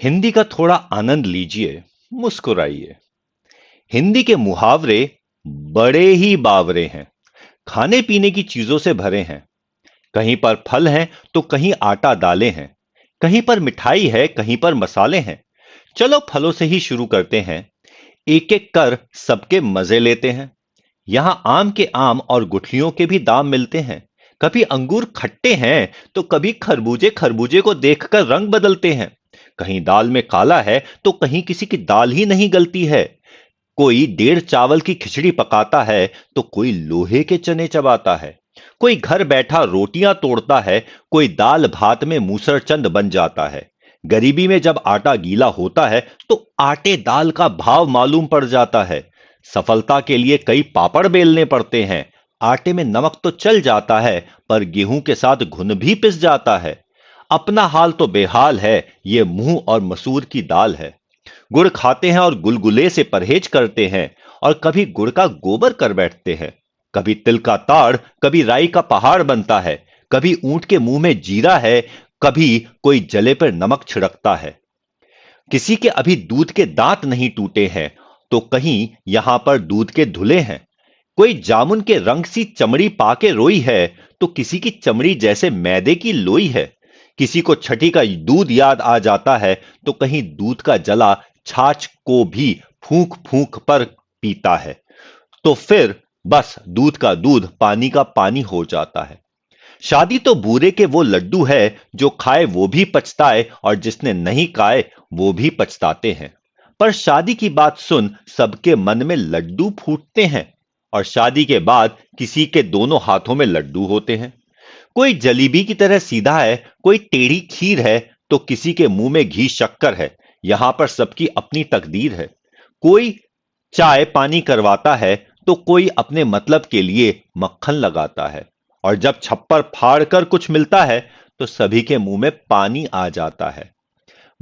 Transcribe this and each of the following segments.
हिंदी का थोड़ा आनंद लीजिए, मुस्कुराइए। हिंदी के मुहावरे बड़े ही बावरे हैं। खाने पीने की चीजों से भरे हैं। कहीं पर फल हैं तो कहीं आटा दालें हैं। कहीं पर मिठाई है, कहीं पर मसाले हैं। चलो फलों से ही शुरू करते हैं। एक एक कर सबके मजे लेते हैं। यहां आम के आम और गुठलियों के भी दाम मिलते हैं। कभी अंगूर खट्टे हैं तो कभी खरबूजे खरबूजे को देखकर रंग बदलते हैं। कहीं दाल में काला है तो कहीं किसी की दाल ही नहीं गलती है। कोई डेढ़ चावल की खिचड़ी पकाता है तो कोई लोहे के चने चबाता है। कोई घर बैठा रोटियां तोड़ता है, कोई दाल भात में मूसरचंद बन जाता है। गरीबी में जब आटा गीला होता है तो आटे दाल का भाव मालूम पड़ जाता है। सफलता के लिए कई पापड़ बेलने पड़ते हैं। आटे में नमक तो चल जाता है, पर गेहूं के साथ घुन भी पिस जाता है। अपना हाल तो बेहाल है, ये मुंह और मसूर की दाल है। गुड़ खाते हैं और गुलगुले से परहेज करते हैं, और कभी गुड़ का गोबर कर बैठते हैं। कभी तिल का ताड़, कभी राई का पहाड़ बनता है। कभी ऊंट के मुंह में जीरा है, कभी कोई जले पर नमक छिड़कता है। किसी के अभी दूध के दांत नहीं टूटे हैं, तो कहीं यहां पर दूध के धुले हैं। कोई जामुन के रंग सी चमड़ी पाके रोई है, तो किसी की चमड़ी जैसे मैदे की लोई है। किसी को छठी का दूध याद आ जाता है, तो कहीं दूध का जला छाछ को भी फूंक फूंक पर पीता है। तो फिर बस दूध का दूध, पानी का पानी हो जाता है। शादी तो बूरे के वो लड्डू है, जो खाए वो भी पछताए और जिसने नहीं खाए वो भी पछताते हैं। पर शादी की बात सुन सबके मन में लड्डू फूटते हैं। और शादी के बाद किसी के दोनों हाथों में लड्डू होते हैं। कोई जलेबी की तरह सीधा है, कोई टेढ़ी खीर है, तो किसी के मुंह में घी शक्कर है। यहां पर सबकी अपनी तकदीर है। कोई चाय पानी करवाता है, तो कोई अपने मतलब के लिए मक्खन लगाता है। और जब छप्पर फाड़ कर कुछ मिलता है, तो सभी के मुंह में पानी आ जाता है।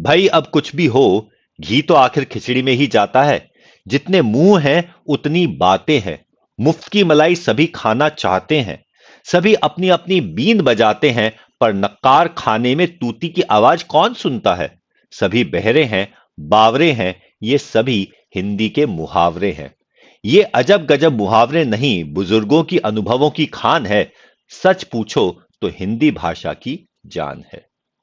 भाई अब कुछ भी हो, घी तो आखिर खिचड़ी में ही जाता है। जितने मुंह हैं उतनी बातें हैं। मुफ्त की मलाई सभी खाना चाहते हैं। सभी अपनी अपनी बींद बजाते हैं, पर नक्कार खाने में तूती की आवाज कौन सुनता है। सभी बहरे हैं, बावरे हैं। ये सभी हिंदी के मुहावरे हैं। ये अजब गजब मुहावरे नहीं, बुजुर्गों की अनुभवों की खान है। सच पूछो तो हिंदी भाषा की जान है।